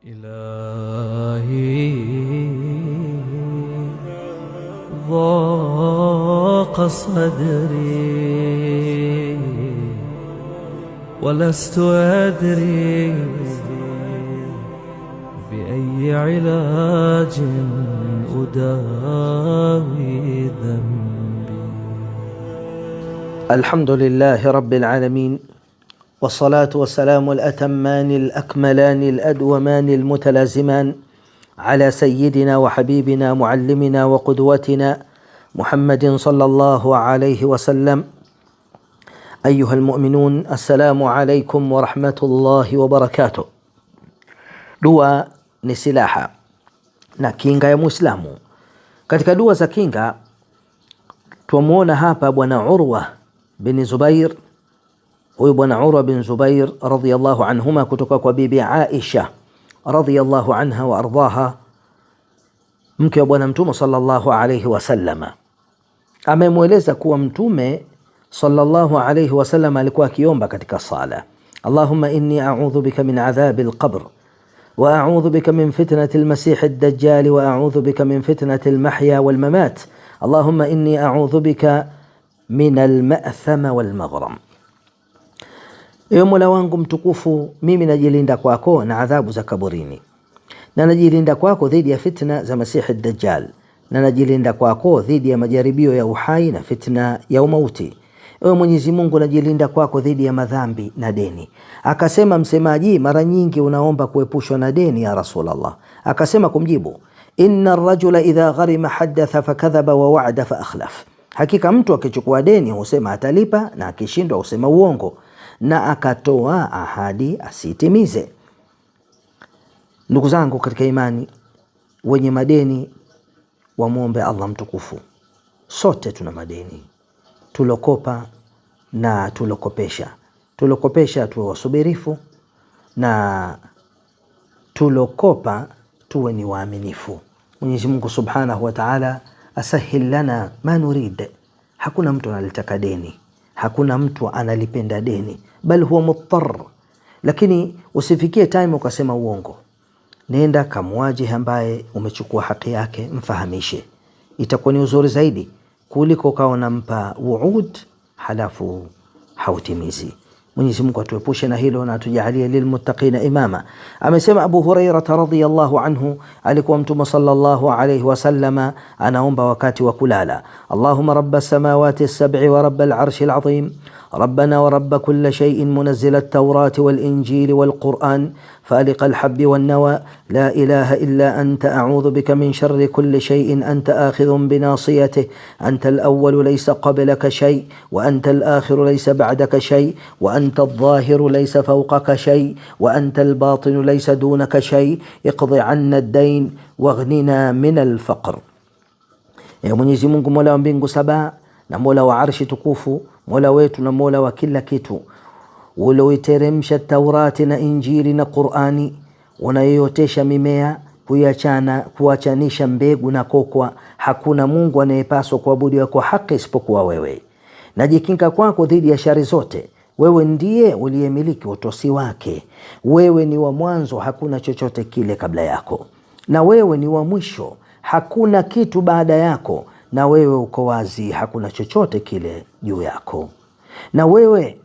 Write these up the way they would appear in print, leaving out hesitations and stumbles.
إلهي ضاق صدري ولست أدري بأي علاج أداوي ذنبي. الحمد لله رب العالمين، والصلاة والسلام الأتمان الأكملان الأدومان المتلازمان على سيدنا وحبيبنا معلمنا وقدوتنا محمد صلى الله عليه وسلم. أيها المؤمنون، السلام عليكم ورحمة الله وبركاته. Dua ni silaha na kinga ya Muislamu. Katika dua za kinga tuamuona hapa bwana Urwa bin Zubair. Huyu bwana Urwa bin Zubair radhiyallahu anhuma kutoka kwa bibi Aisha radhiyallahu anha wa ardhaha, mke wa bwana Mtume sallallahu alayhi wasallama, amemweleza kuwa Mtume sallallahu alayhi wasallam alikuwa akiomba katika sala: Allahumma inni a'udhu bika min adhabi al-qabr wa a'udhu bika min fitnati al-masih ad-dajjal wa a'udhu bika min fitnati al-mahya wal-mamat. Allahumma inni a'udhu bika min al-ma'thama wal-maghram. Ewe Mola wangu mtukufu, mimi najilinda kwako na adhabu za kaburini, na najilinda kwako dhidi ya fitna za Masihi ad-Dajjal, na najilinda kwako dhidi ya majaribio ya uhai na fitna ya umauti. Ewe Mwenyezi Mungu, najilinda kwako dhidi ya madhambi na deni. Akasema msemaji, mara nyingi unaomba kuepushwa na deni ya Rasulullah. Akasema kumjibu, inna ar-rajula idha gharima haddatha fakadhaba wa wa'ada fa akhlaf. Hakika mtu akichukua deni husema atalipa, na akishindwa husema uongo, na akatoa ahadi asitimize. Ndugu zangu katika imani, wenye madeni wamwombe Allah mtukufu. Sote tuna madeni, tulokopa na tulokopesha. Tulokopesha tuwe wasubirifu, na tulokopa tuwe ni waaminifu. Mwenyezi Mungu subhanahu wa ta'ala asahil lana ma nurid. Hakuna mtu analitaka deni, hakuna mtu analipenda deni, bal huwa muttar. Lakini usifikie time ukasema uongo. Nenda kamwaje ambaye umechukua haki yake, mfahamishe. Itakuwa ni uzuri zaidi kuliko ukawa nampa wuud halafu hautimizi. Mwenyezi Mungu atuepushe na hilo na atujalie lilmuttaqina imama. Amesema Abu Hurairah radhiyallahu anhu, alikuwa Mtume sallallahu alayhi wasallama anaomba wakati wa kulala: Allahumma rabbas samawati as-sab'i wa rabbal arshil azim, ربنا ورب كل شيء منزل التوراة والإنجيل والقرآن فالق الحب والنوى لا إله إلا أنت أعوذ بك من شر كل شيء أنت آخذ بناصيته أنت الأول ليس قبلك شيء وأنت الآخر ليس بعدك شيء وأنت الظاهر ليس فوقك شيء وأنت الباطن ليس دونك شيء اقض عنا الدين واغننا من الفقر. يا Mwenyezi Mungu, Mola wa mbingu saba na Mola wa arshi tukufu, Mola wetu na Mola wa kila kitu, ulioiteremsha Taurati na Injili na Qur'ani, unayotesha mimea kuachanisha mbegu na kokwa. Hakuna Mungu anayepaswa kuabudiwa kwa haki isipokuwa wewe. Najikinga kwako dhidi ya shari zote. Wewe ndiye uliyemiliki utosi wake. Wewe ni wa mwanzo, hakuna chochote kile kabla yako, na wewe ni wa mwisho, hakuna kitu baada yako, na wewe uko wazi, hakuna chochote kile juu yako, na wewe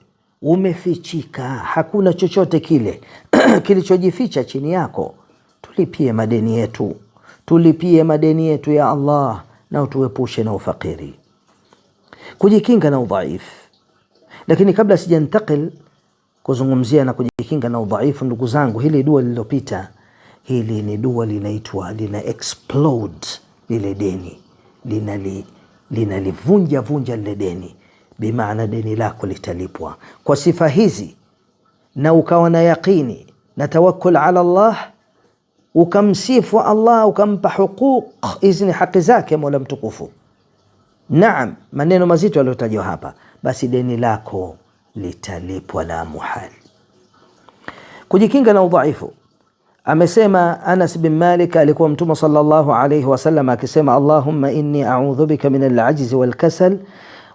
umefichika, hakuna chochote kile kilichojificha chini yako. Tulipie madeni yetu, tulipie madeni yetu ya Allah, na utuepushe na ufakiri. Kujikinga na udhaifu. Lakini kabla sijantakil kuzungumzia na kujikinga na udhaifu, ndugu zangu, hili dua lililopita, hili ni dua linaitwa lina explode lile deni, linalivunja vunja lile deni, bimaana deni lako litalipwa kwa sifa hizi, na ukawa na yaqini na tawakkul ala Allah, ukamsifu Allah, ukampa huquq. Hizi ni haki zake Mola mtukufu. Naam, maneno mazito yaliyotajwa hapa, basi deni lako litalipwa la muhali. Kujikinga na udhaifu. Amesema Anas bin Malik, alikuwa Mtume sallallahu alayhi wasallam akisema: Allahumma inni a'udhu bika min al-'ajzi wal-kasal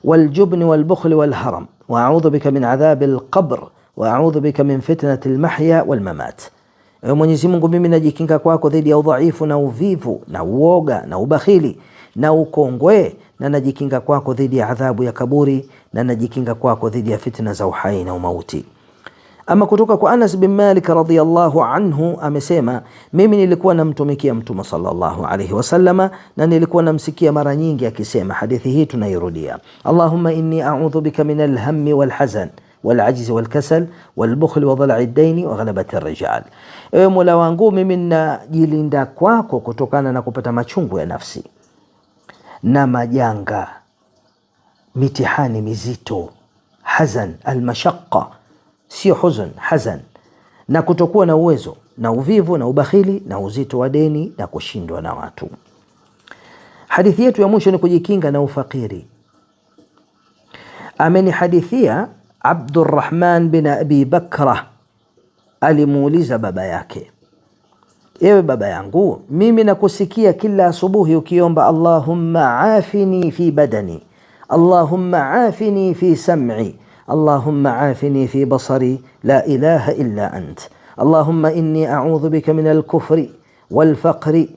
wal-jubn wal-bukhl wal-haram wa a'udhu bika min adhab al-qabr wa a'udhu bika min fitnati al-mahya wal-mamat. Mwenyezi Mungu, mimi najikinga kwako dhidi ya udhaifu na uvivu na uoga na ubakhili na ukongwe, na najikinga kwako dhidi ya adhabu ya kaburi, na najikinga kwako dhidi ya fitna za uhai na umauti. Ama kutoka kwa Anas bin Malik radhiyallahu anhu amesema, mimi nilikuwa namtumikia Mtume sallallahu alayhi wasallama, na nilikuwa namsikia mara nyingi akisema, hadithi hii tunairudia, Allahumma inni a'udhu bika min alhammi walhazan walajzi walkasal walbukhli wa dhal'i ad-daini wa ghalabati ar-rijal. Ewe Mola wangu, mimi najilinda kwako kutokana na kupata machungu ya nafsi na majanga, mitihani mizito, hazan almashaqqa, sio huzun, hazan, na kutokuwa na uwezo na uvivu na ubakhili na uzito wa deni na kushindwa na watu. Hadithi yetu ya mwisho ni kujikinga na ufakiri. Amenihadithia Abdurrahman bin Abi Bakra, alimuuliza baba yake, ewe baba yangu, mimi nakusikia kila asubuhi ukiomba Allahumma afini fi badani, Allahumma afini fi sam'i, Allahumma afini fi basari, la ilaha illa ant, Allahumma inni a'udhu bika min al-kufri wal-faqri,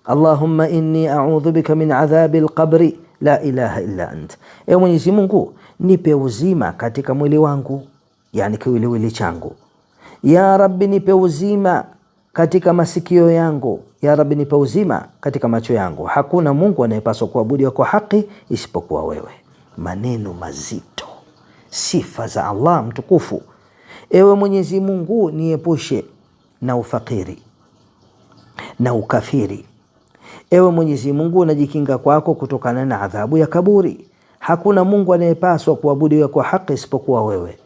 Allahumma inni a'udhu bika min adhabi al-qabri, la ilaha illa ant. Ewe Mwenyezi Mungu, nipe uzima katika mwili wangu, yani kiwiliwili changu. Ya Rabbi, nipe uzima katika masikio yangu. Ya Rabbi, nipe uzima katika macho yangu. Hakuna Mungu anayepaswa kuabudiwa kwa haki isipokuwa wewe. Maneno mazito, sifa za Allah mtukufu. Ewe Mwenyezi Mungu, niepushe na ufakiri na ukafiri. Ewe Mwenyezi Mungu, najikinga kwako kutokana na adhabu ya kaburi. Hakuna Mungu anayepaswa kuabudiwa kwa haki isipokuwa wewe.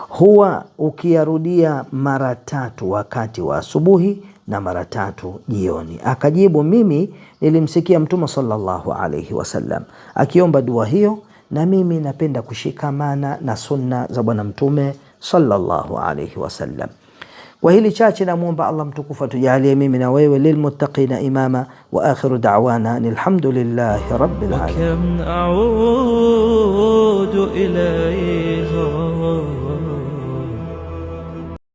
Huwa ukiyarudia mara 3 wakati wa asubuhi na mara 3 jioni. Akajibu, mimi nilimsikia Mtume sallallahu alayhi wasallam akiomba dua hiyo, na mimi napenda kushikamana na sunna za Bwana Mtume sallallahu alayhi wasallam. Kwa hili chache namuomba Allah mtukufu atujalie mimi na wewe lilmuttaqina imama, wa akhiru da'wana alhamdulillahi rabbil alamin.